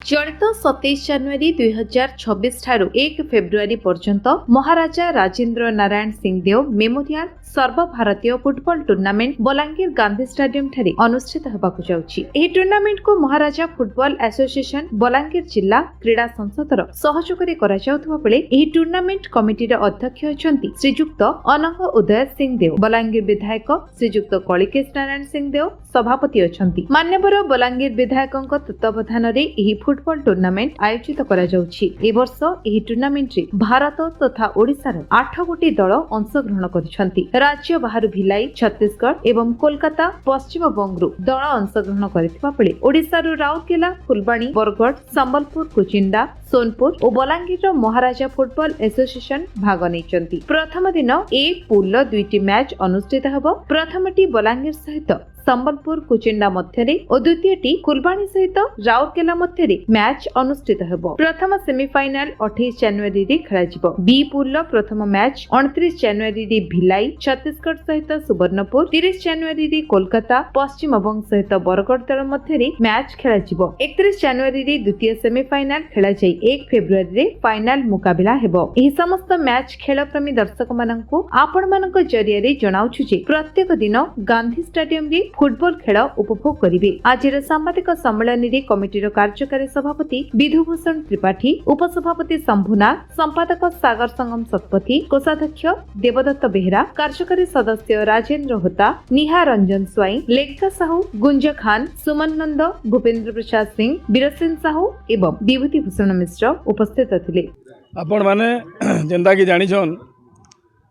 चलित 27 जनवरी 2026 ठारू 1 फेब्रुआरी पर्यंत महाराजा राजेन्द्र नारायण सिंहदेव मेमोरियल सर्वभारतीय football tournament Balangir Gandhi stadium ठारे अनुष्ठित होबाकु जाउछि। एही टूर्नामेंट को महाराजा फुटबॉल एसोसिएशन बलांगीर जिला क्रीड़ा संसदर सहयोगरे करा जाउथबा बेले एही टूर्नामेंट कमिटीर अध्यक्ष अछंती श्रीजुक्त अनंग उदय सिंहदेव, बलांगीर विधायक श्रीजुक्त कलिकेश नारायण सिंहदेव सभापति अछंती। मान्यवर बलांगीर विधायकक तत्वावधान रे एही फुटबॉल टूर्नामेंट आयोजित करा जाउछि। ए वर्ष एही टूर्नामेंट रे भारत तथा ओडिसार 8 गोटी दल अंशग्रहण करिसंती। राज्य बाहर भिलाई, छत्तीसगढ़ एवं कोलकाता, पश्चिम बंगरू दल अंशग्रहण करथिबा बेले ओडिसारू राउरकेला, फुलबाणी, बरगढ़, संबलपुर, कुचिंडा, सोनपुर और बलांगीर महाराजा फुटबॉल एसोसिएशन भाग नैचंती। प्रथम दिन ए पूल 2टी मैच अनुष्ठित हबो। प्रथमटी बलांगीर सहित संबलपुर कुचिंडा मध्यरे और द्वितीयटी फुलबाणी सहित राउरकेला मध्यरे मैच अनुष्ठित हेबो। प्रथम सेमीफाइनल 28 जनवरी रे खेला जिवो। बी पूल प्रथम मैच 29 जनवरी रे भिलाई, छत्तीसगढ़ सहित सुवर्णपुर, 30 जनवरी रे कोलकाता, पश्चिम बंग सहित बरगढ़ दल मध्यरे मैच खेला जिवो। 31 जनवरी रे द्वितीय सेमीफाइनल खेला जाई 1 फेब्रुआरी रे फाइनल मुकाबिला हेबो। एही समस्त मैच खेल प्रेमी दर्शक माननकु आपण मानक जरिया रे जणाउछु जे प्रत्येक दिन गांधी स्टेडियम रे फुटबॉल खेल उपभोग करिवे। आजिर सांबादिक सम्मेलन रे कमिटीर कार्यकारी सभापति विधुभूषण त्रिपाठी, उपसभापति शंभुनाथ, संपादक सागर संगम शतपथी, कोषाध्यक्ष देवदत्त बेहरा, कार्यकारी सदस्य राजेंद्र होता, निहा रंजन स्वाई, लेखा साहू, गुंज खान, सुमन नंद, भूपेंद्र प्रसाद सिंह, बीरसेन साहू एवं विभूति भूषण मिश्र उपस्थित थिले। आपण माने जेंदा की जानिछन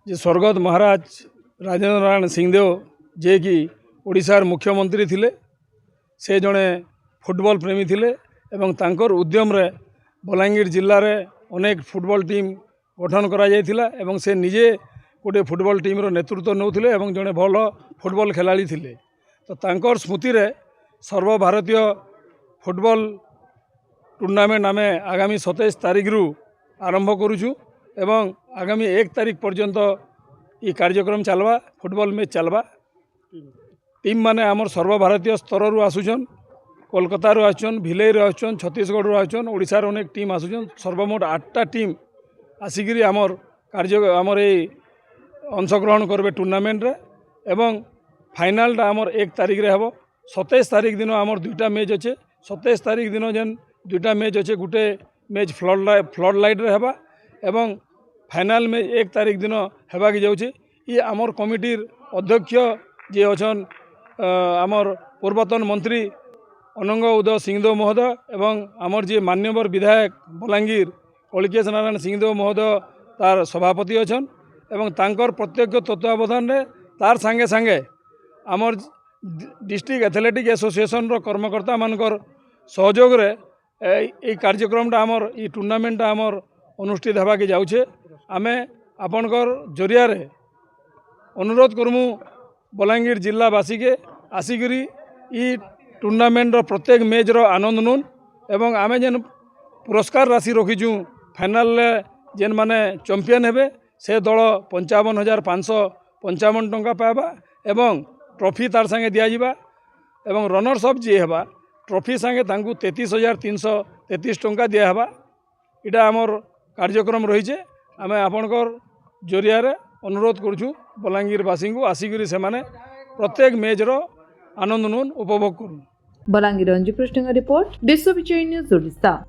जे स्वर्गत महाराज राजेंद्र नारायण सिंहदेव जे कि ओडिशार मुख्यमंत्री थिले, से जड़े फुटबॉल प्रेमी थिले एवं तांकर उद्यम रे बलांगीर जिल्ला रे अनेक फुटबॉल टीम गठन करा जायथिला एवं से निजे गोटे फुटबॉल टीम रो नेतृत्व नौथिले एवं जड़े भल फुटबॉल खेलाड़ी थिले। तो तांकर स्मृति रे सर्वभारतीय फुटबॉल टूर्नामेंट आमे आगामी 27 तारिख रु आरंभ करूछु एवं आगामी 1 तारिख पर्यंत ये कार्यक्रम चलवा, फुटबॉल मैच चलवा। टीम माने आमर सर्वभारतीय स्तर रु आसुछन, कोलकाता रु आसुछन, भिलाई रु आसुछन, छत्तीसगढ़ रु आसुछन, ओडिसा रो अनेक टीम आसुछन। सर्वमोट 8टा टीम आसिकरी आमर आमर ए अंशग्रहण करबे टूर्नामेंट रे एवं फाइनल आमर 1 तारिख रे हबो। 27 तारिख दिन आमर 2टा मैच अच्छे। 27 तारिख दिन जेन 2टा मैच अच्छे, गुटे मैच फ्लड लाइट रे हबा एवं फाइनल में 1 तारिख दिन हेबा की जाउछि। ये आमर कमिटीर अध्यक्ष जे अछन आमर पूर्वतन मंत्री अनंग उदय सिंहदेव महोदय एवं आमर जे मान्यवर विधायक बलांगीर कलिकेश नारायण सिंहदेव महोदय तार सभापति अछन एवं तांकर प्रत्यक्ष तत्वावधान रे तार संगे संगे आमर डिस्ट्रिक्ट एथलेटिक एसोसिएशन रो कर्मकर्ता मानकर सहयोग रे ए कार्यक्रमटा आमर ई टूर्नामेंट आमर अनुष्ठित हेबा के जाउछे। आमे आपनकर जरिया रे अनुरोध करमु बलांगीर जिलावासी के आसिकरी ई टूर्नामेंट रो प्रत्येक मैच रो आनंद नून एवं आमे जेन पुरस्कार राशि रखीचु फाइनल जेन माने चैंपियन हेबे से दल 55,555 टंका पाइबा एवं ट्रॉफी तार संगे दिया जिबा एवं रनर्स अप जे हेबा ट्रॉफी संगे तांकु 33,333 टंका दिया हेबा। इटा आमर कार्यक्रम रहीचे। आमे आपनकर जरिया रे अनुरोध करूछु बलांगीरवासी को आसिकरी से माने प्रत्येक मैच रो आनंद नून उपभोग करूँ। बलांगीर अंजु पृष्ठ रिपोर्ट, विश्व विजय न्यूज ओडिशा।